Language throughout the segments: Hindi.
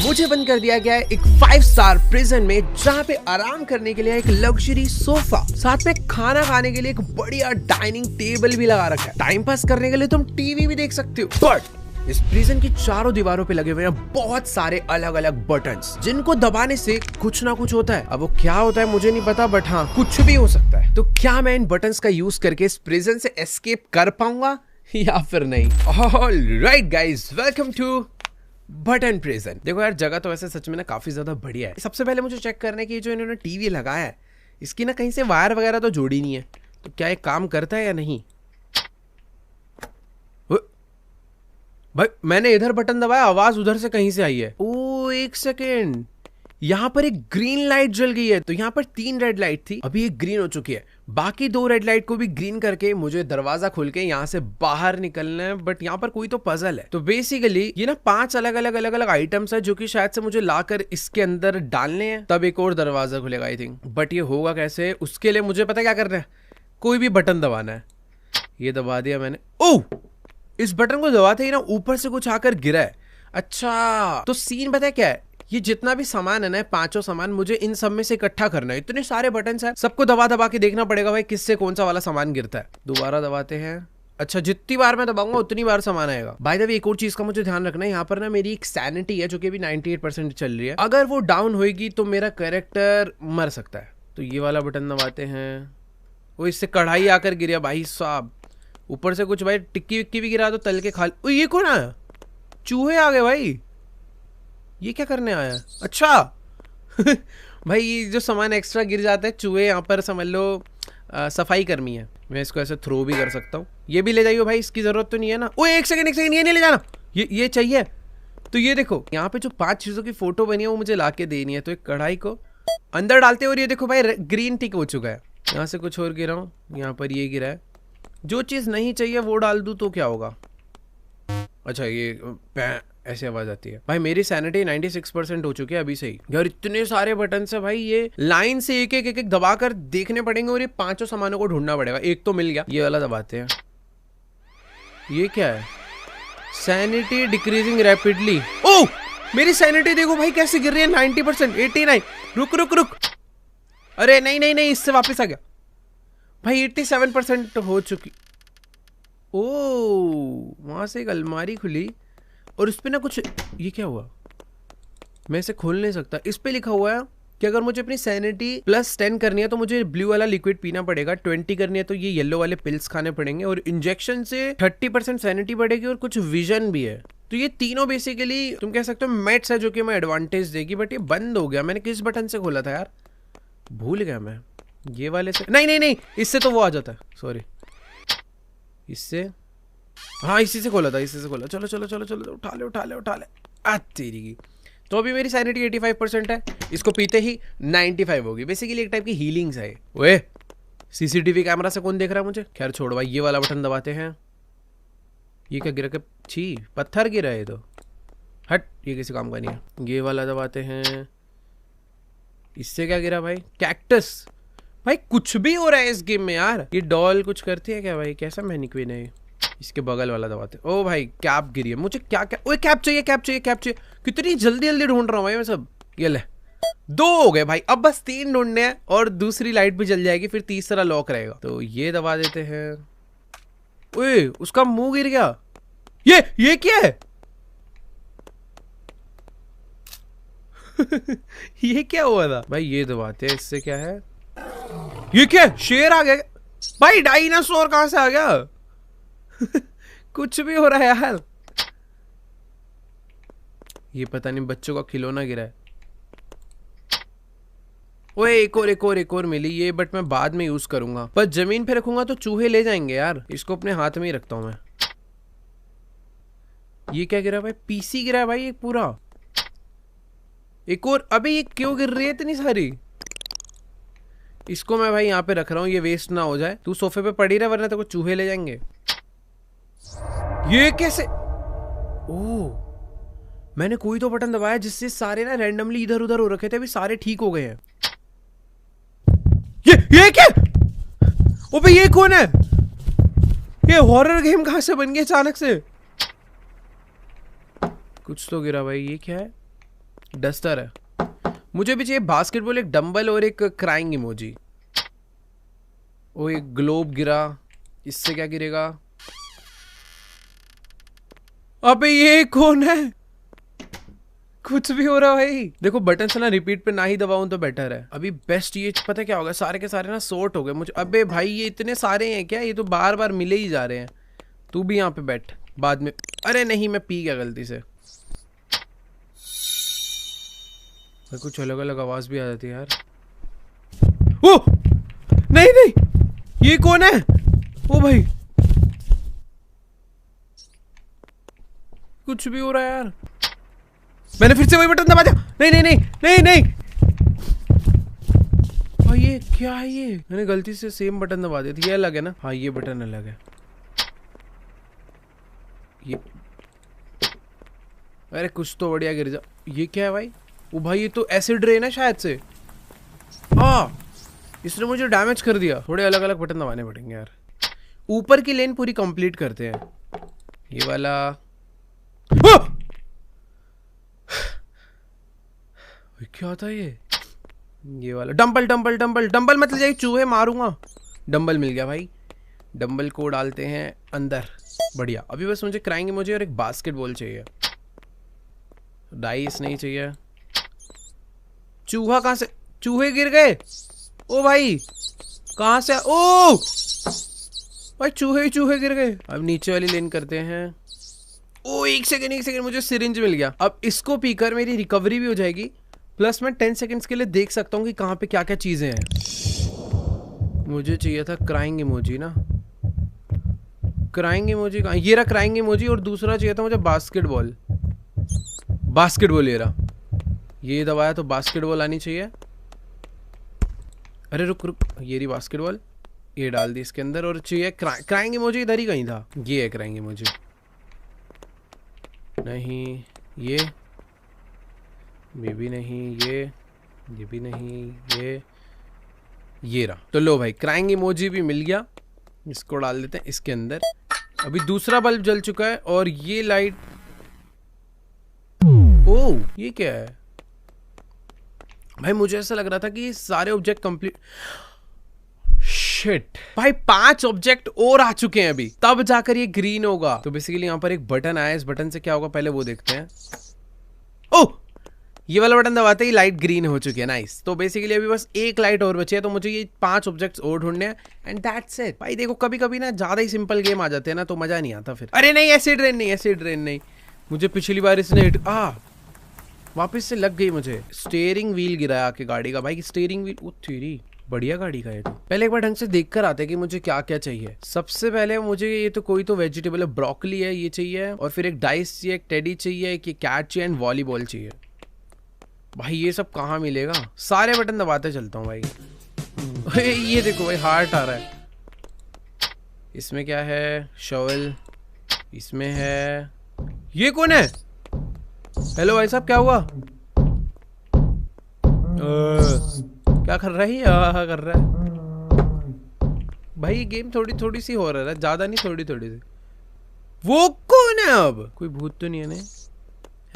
मुझे बंद कर दिया गया है एक 5 स्टार प्रिजन में, जहाँ पे आराम करने के लिए एक लग्जरी सोफा, साथ में खाना खाने के लिए एक बढ़िया डाइनिंग टेबल भी लगा रखा है। टाइम पास करने के लिए तुम टीवी भी देख सकते हो। बट इस प्रिजन की चारों दीवारों पे लगे हुए हैं बहुत सारे अलग अलग बटन्स, जिनको दबाने से कुछ ना कुछ होता है। अब वो क्या होता है मुझे नहीं पता, बट हाँ कुछ भी हो सकता है। तो क्या मैं इन बटन्स का यूज करके इस प्रिजन से एस्केप कर पाऊंगा या फिर नहीं? Alright guys, welcome to button prison. देखो यार, जगह तो वैसे सच में ना काफी ज्यादा बढ़िया है। सबसे पहले मुझे चेक करना है कि जो इन्होंने टीवी लगाया है इसकी ना कहीं से वायर वगैरह तो जोड़ी नहीं है, तो क्या ये काम करता है या नहीं। भाई मैंने इधर बटन दबाया, आवाज उधर से कहीं से आई है। ओ एक सेकेंड, यहाँ पर एक ग्रीन लाइट जल गई है। तो यहाँ पर 3 रेड लाइट थी, अभी एक ग्रीन हो चुकी है। बाकी 2 रेड लाइट को भी ग्रीन करके मुझे दरवाजा खोल के यहाँ से बाहर निकलना है। बट यहाँ पर कोई तो पजल है। तो बेसिकली ये ना 5 अलग अलग आइटम्स है, जो कि शायद से मुझे लाकर इसके अंदर डालने हैं, तब एक और दरवाजा खुलेगा आई थिंक। बट ये होगा कैसे, उसके लिए मुझे पता क्या करना है, कोई भी बटन दबाना है। ये दबा दिया मैंने। ओह, इस बटन को दबाते ही ना ऊपर से कुछ आकर गिरा है। अच्छा, तो सीन पता है क्या है, ये जितना भी सामान है ना, 5 सामान मुझे इन सब में से इकट्ठा करना है। इतने सारे बटन है, सबको दबा दबा के देखना पड़ेगा भाई किससे कौन सा वाला सामान गिरता है। दोबारा दबाते हैं। अच्छा, जितनी बार मैं दबाऊंगा उतनी बार सामान आएगा। बाय द वे एक और चीज का मुझे ध्यान रखना है, यहाँ पर ना मेरी एक सैनिटी है जो कि अभी 98% चल रही है। अगर वो डाउन होगी तो मेरा कैरेक्टर मर सकता है। तो ये वाला बटन दबाते हैं। वो इससे कढ़ाई आकर गिरा भाई साहब, ऊपर से कुछ भाई टिक्की विक्की भी गिरा तो तल के खा। ये कौन आया? चूहे आ गए भाई। ये क्या करने आया? अच्छा भाई ये जो सामान एक्स्ट्रा गिर जाता है, चूहे यहाँ पर समझ लो सफाई कर्मी है। मैं इसको ऐसे थ्रो भी कर सकता हूँ। ये भी ले जाइए भाई, इसकी जरूरत तो नहीं है ना। ओ एक सेकंड ये नहीं ले जाना, ये चाहिए। तो ये देखो, यहाँ पे जो 5 चीजों की फोटो बनी है वो मुझे ला के देनी है। तो एक कढ़ाई को अंदर डालते, और ये देखो भाई ग्रीन टिक हो चुका है। यहाँ से कुछ और गिरा हूँ, यहाँ पर ये गिरा है। जो चीज नहीं चाहिए वो डाल दूं तो क्या होगा? अच्छा, ये ऐसे आवाज आती है। भाई मेरी सैनिटी 96% हो चुकी है अभी से ही। यार इतने सारे बटन से भाई, ये लाइन से एक एक दबाकर देखने पड़ेंगे, और ये 5 सामानों को ढूंढना पड़ेगा। एक तो मिल गया, ये वाला दबाते हैं। ये क्या है? Sanity decreasing rapidly. ओह, मेरी सैनिटी देखो भाई कैसे गिर रही है। 90%, 89। रुक। अरे नहीं, इससे वापस आ गया भाई। 87% हो चुकी। ओ, वहां से एक अलमारी खुली और उस पे ना कुछ, ये क्या हुआ? मैं इसे खोल नहीं सकता। इस पे लिखा हुआ है कि अगर मुझे अपनी सैनिटी +10 करनी है तो मुझे ब्लू वाला लिक्विड पीना पड़ेगा, 20 करनी है तो ये येलो वाले पिल्स खाने पड़ेंगे, और इंजेक्शन से 30% सैनिटी बढ़ेगी, और कुछ विजन भी है। तो ये तीनों बेसिकली तुम कह सकते हो मेट्स है, जो कि मैं एडवांटेज देगी। बट ये बंद हो गया। मैंने किस बटन से खोला था यार, भूल गया मैं। ये वाले से नहीं, इससे तो वो आ जाता है। सॉरी, इससे, हाँ इसी से खोला था, इसी से खोला। चलो उठा ले। तेरी की। तो अभी मेरी सैनिटी 85% है। इसको पीते ही 95 होगी। बेसिकली एक टाइप की हीलिंग्स है। ओए, सीसीटीवी कैमरा से कौन देख रहा है मुझे? खैर छोड़ भाई, ये वाला बटन दबाते हैं। ये क्या गिरा? छी, पत्थर गिरा है तो हट, ये किसी काम का नहीं है। ये वाला दबाते हैं। इससे क्या गिरा भाई? कैक्टस। भाई कुछ भी हो रहा है इस गेम में यार। ये डॉल कुछ करती है क्या भाई? कैसा मैनिक्विन है? इसके बगल वाला दबाते। ओ भाई कैप गिरी है। मुझे क्या ओए कैप चाहिए। कितनी जल्दी ढूंढ रहा हूँ भाई मैं सब। ये ले, 2 हो गए भाई। अब बस 3 ढूंढने हैं और दूसरी लाइट भी जल जाएगी, फिर तीसरा लॉक रहेगा। तो ये दबा देते हैं। ओए उसका मुंह गिर गया। ये क्या है? ये क्या हुआ था भाई? ये दबाते हैं। इससे क्या है? ये क्या? शेर आ गया भाई। डायनासोर कहां से आ गया? कुछ भी हो रहा है यार। ये पता नहीं, बच्चों का खिलौना गिरा है। ओए एक और मिली ये, बट मैं बाद में यूज करूंगा। पर जमीन पे रखूंगा तो चूहे ले जाएंगे यार। इसको अपने हाथ में ही रखता हूं मैं। ये क्या गिरा भाई? पीसी गिरा है भाई एक पूरा। एक और। अबे ये क्यों गिर रही है इतनी सारी? इसको मैं भाई यहाँ पे रख रहा हूँ, ये वेस्ट ना हो जाए। तू सोफे पे पड़ी रहा, वरना तेरे को चूहे ले जाएंगे। ये कैसे? ओह, मैंने कोई तो बटन दबाया जिससे सारे ना रैंडमली इधर उधर हो रखे थे, अभी सारे ठीक हो गए हैं। ये क्या? ओबे ये कौन है? ये हॉरर गेम कहां से बन गया अचानक से? कुछ तो गिरा भाई। ये क्या है? डस्टर है। मुझे भी चाहिए बास्केटबॉल, एक डंबल और एक क्राइंग इमोजी। ओ एक ग्लोब गिरा, इससे क्या गिरेगा? अबे ये कौन है? कुछ भी हो रहा है भाई। देखो बटन से ना रिपीट पे ना ही दबाऊं तो बेटर है। अभी बेस्ट ये पता क्या होगा, सारे के सारे ना सॉर्ट हो गए मुझे। अबे भाई ये इतने सारे हैं क्या? ये तो बार बार मिले ही जा रहे हैं। तू भी यहाँ पे बैठ बाद में। अरे नहीं मैं पी गया गलती से। कुछ अलग अलग आवाज भी आ जाती है यार। ओ नहीं नहीं, ये कौन है? ओ भाई कुछ भी हो रहा है यार। मैंने फिर से वही बटन दबा दिया। नहीं नहीं नहीं नहीं नहीं, भाई ये क्या है? ये मैंने गलती से सेम बटन दबा दिया था। ये अलग है ना? हाँ ये बटन अलग है। ये अरे कुछ तो बढ़िया गिर जा। ये क्या है भाई? ओ भाई ये तो एसिड रेन है शायद से। इसने मुझे डैमेज कर दिया। थोड़े अलग अलग बटन दबाने पड़ेंगे यार। ऊपर की लेन पूरी कंप्लीट करते हैं। ये वाला क्या था ये वाला डंबल डंबल डंबल डंबल मतलब जाए चूहे मारूंगा। डंबल मिल गया भाई। डंबल को डालते हैं अंदर। बढ़िया। अभी बस मुझे क्राइंग इमोजी और एक बास्केटबॉल चाहिए। डाइस नहीं चाहिए। चूहा कहां से? चूहे गिर गए। ओ भाई कहां से? ओ भाई चूहे ही चूहे गिर गए। अब नीचे वाली लेन करते हैं। ओ एक सेकंड मुझे सिरिंज मिल गया। अब इसको पीकर मेरी रिकवरी भी हो जाएगी, प्लस मैं 10 सेकंड्स के लिए देख सकता हूँ कि कहाँ पे क्या क्या चीजें हैं। मुझे चाहिए था क्राइंग इमोजी ना। क्राइंग इमोजी कहाँ? ये रहा क्राइंग इमोजी। और दूसरा चाहिए था मुझे बास्केटबॉल। बास्केटबॉल ये रहा। ये दबाया तो बास्केटबॉल आनी चाहिए। अरे रुक रुक, ये रही बास्केटबॉल। ये डाल दी इसके अंदर। और चाहिए क्राइंग इमोजी। इधर ही कहीं था। ये है क्राइंग इमोजी। नहीं ये भी नहीं, ये भी नहीं, ये रहा। तो लो भाई क्राइंग इमोजी भी मिल गया। इसको डाल देते हैं इसके अंदर। अभी दूसरा बल्ब जल चुका है। और ये लाइट, ओ ये क्या है भाई? मुझे ऐसा लग रहा था कि सारे ऑब्जेक्ट कंप्लीट। शिट भाई 5 ऑब्जेक्ट और आ चुके हैं अभी, तब जाकर ये ग्रीन होगा। तो बेसिकली यहाँ पर एक बटन आया। इस बटन से क्या होगा पहले वो देखते हैं। ओह ये वाला बटन दबाते ही लाइट ग्रीन हो चुकी है। नाइस। तो बेसिकली अभी बस एक लाइट और बची है। तो मुझे ये 5 ऑब्जेक्ट्स और ढूंढने हैं एंड दैट्स इट। भाई देखो कभी कभी ना ज्यादा ही सिंपल गेम आ जाते हैं ना तो मजा नहीं आता फिर। अरे नहीं एसिड रेन नहीं, एसिड रेन नहीं। मुझे पिछली बार इसने हिट वापस से लग गई मुझे। स्टीयरिंग व्हील गिराया आके गाड़ी का। भाई स्टीयरिंग व्हील ओ तेरी बढ़िया गाड़ी का है। तो पहले एक बार ढंग से देख कर आते हैं कि मुझे क्या क्या चाहिए। सबसे पहले मुझे ये तो कोई तो वेजिटेबल है। ब्रोकली है, ये चाहिए। और फिर एक डाइस चाहिए, एक टेडी चाहिए, एक कैट चाहिए एंड वॉलीबॉल चाहिए। भाई ये सब कहाँ मिलेगा? सारे बटन दबाते चलता हूँ भाई। ये देखो भाई हार्ट आ रहा है। इसमें क्या है? शॉवल इसमें है। ये कौन है? हेलो भाई साहब क्या हुआ? क्या कर रहा है? कर रहा है भाई। गेम थोड़ी थोड़ी सी हो रहा है, ज्यादा नहीं, थोड़ी थोड़ी सी। वो कौन है? अब कोई भूत तो नहीं है? नहीं।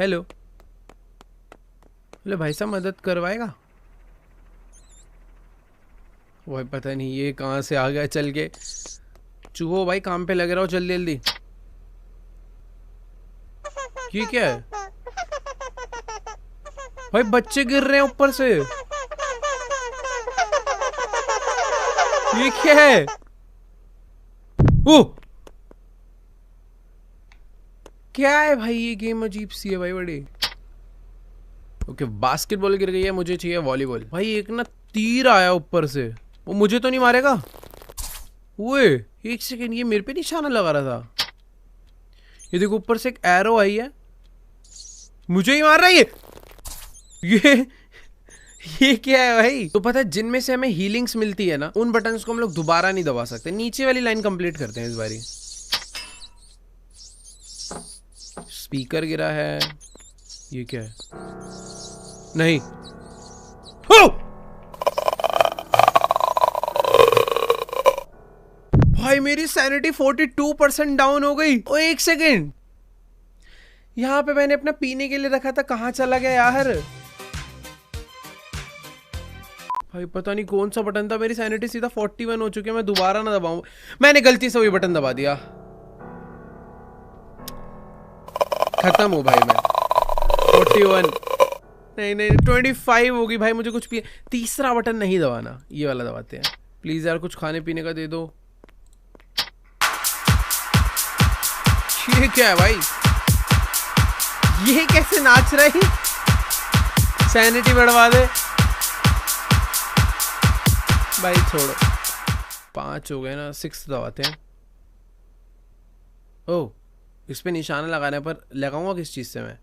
हेलो हेलो भाई साहब मदद करवाएगा? भाई पता नहीं ये कहां से आ गया चल के। चूहो भाई काम पे लग रहा हो जल्दी जल्दी। ये क्या है भाई? बच्चे गिर रहे हैं ऊपर से। ये क्या है? ओ क्या है भाई? ये गेम अजीब सी है भाई बड़ी। ओके बास्केटबॉल गिर गई है। मुझे चाहिए वॉलीबॉल। भाई एक ना तीर आया ऊपर से। वो मुझे तो नहीं मारेगा? ओए एक सेकेंड, ये मेरे पे निशाना लगा रहा था। ये देखो ऊपर से एक एरो आई है, मुझे ही मार रहा है ये क्या है भाई? तो पता है जिनमें से हमें हीलिंग्स मिलती है ना, उन बटन्स को हम लोग दोबारा नहीं दबा सकते। नीचे वाली लाइन कंप्लीट करते हैं इस बारी। स्पीकर गिरा है। ये क्या है? नहीं। भाई मेरी सैनिटी 42% डाउन हो गई। ओ एक सेकेंड, यहाँ पे मैंने अपना पीने के लिए रखा था, कहाँ चला गया यार? भाई पता नहीं कौन सा बटन था, मेरी सैनिटी सीधा 41 हो चुकी है। मैं दोबारा ना दबाऊं, मैंने गलती से वही बटन दबा दिया। खत्म हो भाई मैं। 41 नहीं नहीं 25 होगी भाई। मुझे कुछ भी तीसरा बटन नहीं दबाना, ये वाला दबाते हैं। प्लीज यार कुछ खाने पीने का दे दो। ये क्या है भाई, ये कैसे नाच रही? सैनिटी बढ़वा दे भाई, छोड़ो। 5 हो गए ना, 6 दबाते हैं। ओह, इस पे निशाना लगाने पर लगाऊंगा किस चीज से मैं?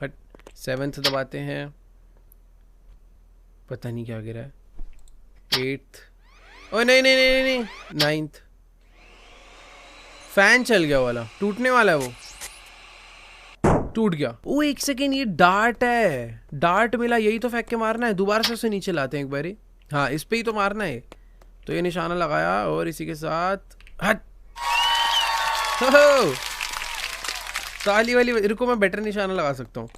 बट 7th दबाते हैं, पता नहीं क्या गिरा है। 8th, ओ नहीं नहीं नहीं नहीं, 9th। फैन चल गया वाला, टूटने वाला है वो, टूट गया। ओ 1 सेकेंड, ये डार्ट है, डार्ट मिला, यही तो फेंक के मारना है। दोबारा से उसे नीचे लाते हैं एक बारी। हाँ इस पे ही तो मारना है। तो ये निशाना लगाया और इसी के साथ हट। ताली वाली, रुको मैं बेटर निशाना लगा सकता हूँ।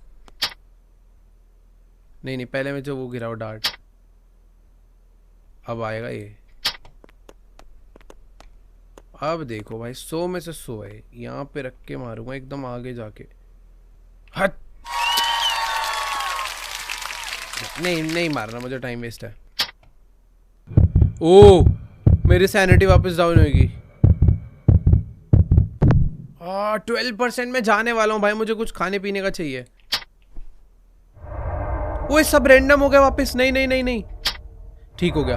नहीं नहीं, पहले में जो वो गिरा वो डार्ट, अब आएगा ये। अब देखो भाई, 100 में से 100 है। यहाँ पे रख के मारूंगा एकदम आगे जाके। हट, नहीं नहीं मारना, मुझे टाइम वेस्ट है। ओ मेरी सैनिटी वापस डाउन होगी। 12% में जाने वाला हूँ भाई, मुझे कुछ खाने पीने का चाहिए। वो सब रैंडम हो गया वापस। नहीं नहीं नहीं नहीं, ठीक हो गया।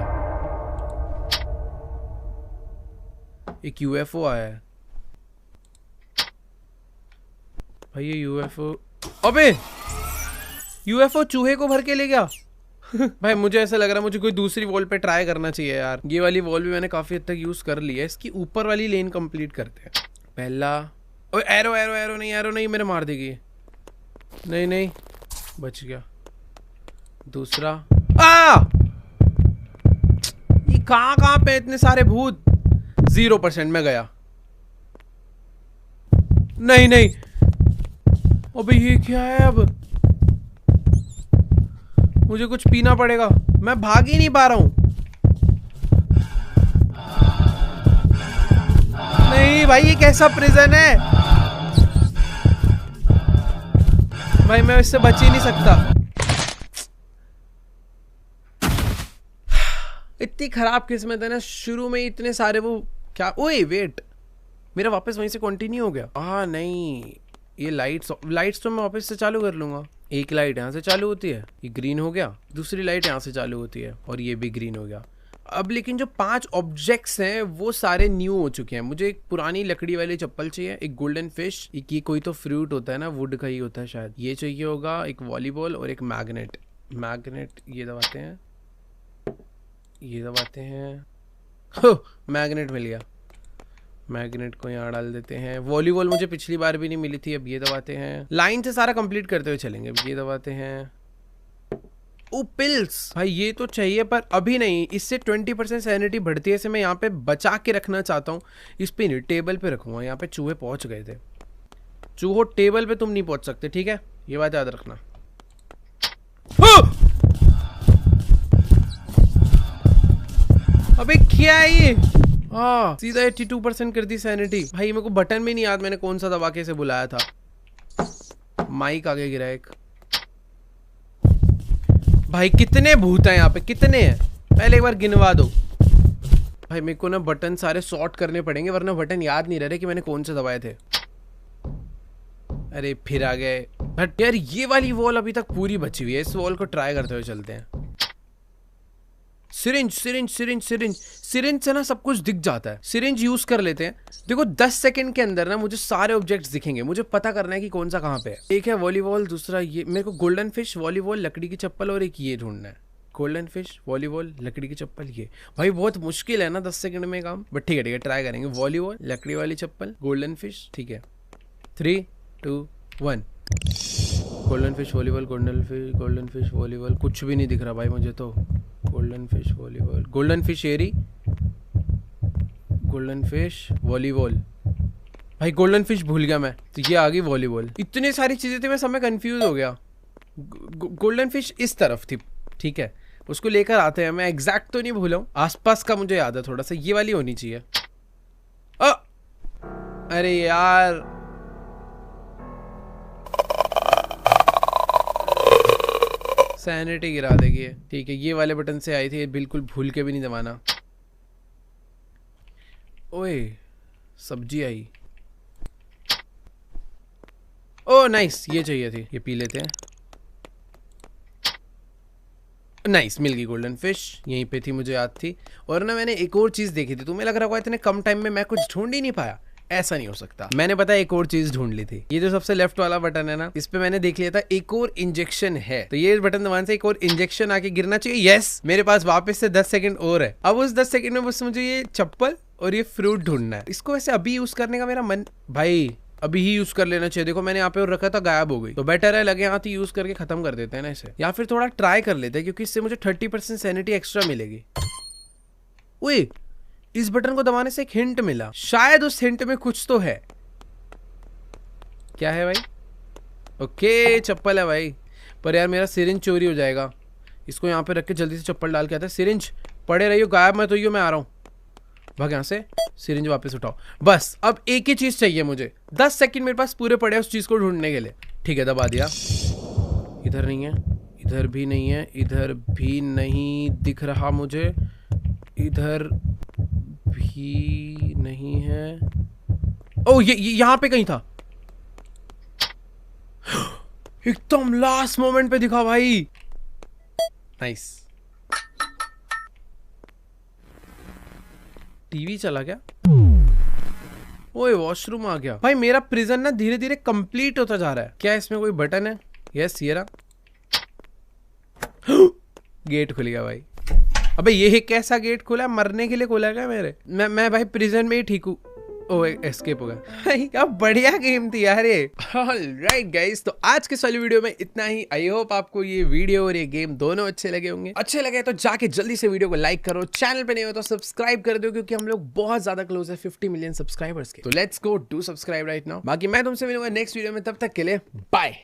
एक यूएफओ आया है भाई, ये यूएफओ, अबे यूएफओ चूहे को भर के ले गया। भाई मुझे ऐसा लग रहा है मुझे कोई दूसरी वॉल पे ट्राई करना चाहिए यार। ये वाली वॉल भी मैंने काफी हद तक यूज कर ली है। इसकी ऊपर वाली लेन कंप्लीट करते हैं। पहला, ओए एरो एरो एरो नहीं, एरो नहीं, मेरे मार देगी। नहीं नहीं, बच गया। दूसरा, ये कहाँ पे इतने सारे भूत। 0% में गया। नहीं नहीं, अबे ये क्या है? अब मुझे कुछ पीना पड़ेगा, मैं भाग ही नहीं पा रहा हूं। नहीं भाई, ये कैसा प्रिजन है भाई, मैं इससे बच ही नहीं सकता। इतनी खराब किस्मत है ना, शुरू में इतने सारे वो क्या। ओए वेट, मेरा वापस वहीं से कंटिन्यू हो गया। नहीं, ये लाइट्स तो मैं वापस से चालू कर लूंगा। एक लाइट यहाँ से चालू होती है, ये ग्रीन हो गया। दूसरी लाइट यहाँ से चालू होती है और ये भी ग्रीन हो गया। अब लेकिन जो 5 ऑब्जेक्ट्स हैं वो सारे न्यू हो चुके हैं। मुझे एक पुरानी लकड़ी वाली चप्पल चाहिए, एक गोल्डन फिश, एक ये कोई तो फ्रूट होता है ना, वुड का ही होता है शायद, ये चाहिए होगा, एक वॉलीबॉल और एक मैग्नेट। मैग्नेट ये दबाते हैं, ये दबाते हैं। मैग्नेट मिल गया। मैग्नेट को यहाँ डाल देते हैं। वॉलीबॉल मुझे पिछली बार भी नहीं मिली थी, अब ये दबाते हैं। लाइन से सारा कंप्लीट करते हुए चलेंगे। अब ये दबाते हैं। ओ पिल्स, भाई ये तो चाहिए पर अभी नहीं, इससे 20% सैनिटी बढ़ती है। इसे मैं यहाँ पे बचा के रखना चाहता हूँ। इस पे नहीं, टेबल पे रखूंगा। यहाँ पे चूहे पहुंच गए थे। चूहो टेबल पे तुम नहीं पहुंच सकते, ठीक है, ये बात याद रखना। अबे क्या है ये? सीधा 82% कर दी सैनिटी। भाई मेरे को बटन भी नहीं याद मैंने कौन सा दबा के इसे बुलाया था। माइक आगे गिरा एक। भाई कितने भूत हैं यहाँ पे, कितने हैं? पहले एक बार गिनवा दो। भाई मेरे को ना बटन सारे सॉर्ट करने पड़ेंगे, वरना बटन याद नहीं रह रहे कि मैंने कौन से दबाए थे। अरे फिर आ गए। बट यार ये वाली वॉल अभी तक पूरी बची हुई है, इस वॉल को ट्राई करते हुए चलते हैं। Syringe syringe syringe syringe syringe से ना सब कुछ दिख जाता है। सिरिंज यूज कर लेते हैं। देखो 10 सेकंड के अंदर ना मुझे सारे ऑब्जेक्ट्स दिखेंगे। मुझे पता करना है कि कौन सा कहाँ पे है। एक है वॉलीबॉल, दूसरा ये, मेरे को गोल्डन फिश, वॉलीबॉल, लकड़ी की चप्पल और एक ये ढूंढना है। गोल्डन फिश, वॉलीबॉल, लकड़ी की चप्पल, ये भाई बहुत मुश्किल है ना 10 सेकंड में काम, बट ठीक है ट्राई करेंगे। वॉलीबॉल, लकड़ी वाली चप्पल, गोल्डन फिश, ठीक है। 3 2 1। Golden fish, volleyball, golden fish, volleyball, कुछ भी नहीं दिख रहा भाई मुझे तो। Golden fish, volleyball, golden fish एरी, गोल्डन फिश, वॉलीबॉल। भाई गोल्डन फिश भूल गया मैं, तो ये आ गई वॉलीबॉल। इतनी सारी चीजें थी, मैं सब में कंफ्यूज हो गया। गोल्डन फिश इस तरफ थी, ठीक है, उसको लेकर आते हैं। मैं एग्जैक्ट तो नहीं भूला हूँ, आसपास का मुझे याद है थोड़ा सा। ये वाली होनी चाहिए। अरे यार सैनिटी गिरा देगी। ठीक है, ये वाले बटन से आई थी, बिल्कुल भूल के भी नहीं दबाना। ओए सब्जी आई। ओ नाइस, ये चाहिए थी, ये पी लेते हैं। नाइस, मिल गई गोल्डन फिश, यहीं पे थी, मुझे याद थी। और ना मैंने एक और चीज देखी थी, तुम्हें लग रहा होगा इतने कम टाइम में मैं कुछ ढूंढ ही नहीं पाया। ऐसा नहीं हो सकता, मैंने पता एक और चीज ढूंढ ली थी। ये जो सबसे लेफ्ट वाला बटन है ना, इस पे मैंने देख लिया था एक और इंजेक्शन है। तो ये बटन दबाने से एक और इंजेक्शन आके गिरना चाहिए। यस, मेरे पास वापस से 10 सेकंड और है। अब उस 10 सेकंड में बस मुझे ये चप्पल और ये फ्रूट ढूंढना है। इसको वैसे अभी यूज करने का मेरा मन, भाई अभी ही यूज कर लेना चाहिए। देखो मैंने यहाँ पे और रखा था, गायब हो गई। तो बेटर है लगे हाथ ही यूज करके खत्म कर देते हैं ना इसे, या फिर थोड़ा ट्राई कर लेते हैं, क्योंकि इससे मुझे 30% सैनिटी एक्स्ट्रा मिलेगी। ओए, इस बटन को दबाने से एक हिंट मिला, शायद उस हिंट में कुछ तो है। क्या है भाई? ओके, चप्पल है भाई। पर यार मेरा सिरिंज चोरी हो जाएगा। इसको यहाँ पे रख के जल्दी से चप्पल डाल के आता है। सिरिंज पड़े रहियो, गायब मत होइयो, मैं आ रहा हूँ। भाग यहाँ से, सिरिंज वापस उठाओ। बस अब एक ही चीज चाहिए मुझे। 10 सेकंड मेरे पास पूरे पड़े उस चीज को ढूंढने के लिए। ठीक है, दबा दिया। इधर नहीं है, इधर भी नहीं है, इधर भी नहीं दिख रहा मुझे, इधर भी नहीं है। ओ ये यहाँ पे कहीं था। एकदम लास्ट मोमेंट पे दिखा भाई। नाइस। टीवी चला क्या? ओए वॉशरूम आ गया। भाई मेरा प्रिजन ना धीरे धीरे कंप्लीट होता जा रहा है। क्या इसमें कोई बटन है? यस, ये रहा। गेट खुल गया भाई। अबे ये कैसा गेट खुला? मरने के लिए खुला क्या मेरे? मैं भाई प्रिजन में ही ठीक हूँ। ओ एस्केप हो गया भाई। क्या बढ़िया गेम थी यार ये। ऑलराइट गाइस, तो आज के वाली वीडियो में इतना ही। आई होप आपको ये वीडियो और ये गेम दोनों अच्छे लगे होंगे। अच्छे लगे तो जाके जल्दी से वीडियो को लाइक करो, चैनल पे नहीं हो तो सब्सक्राइब कर दो, क्योंकि हम लोग बहुत ज्यादा क्लोज है 50 मिलियन सब्सक्राइबर्स के। तो let's go do subscribe right now. बाकी मैं तुमसे मिलूंगा नेक्स्ट वीडियो में, तब तक के लिए बाय।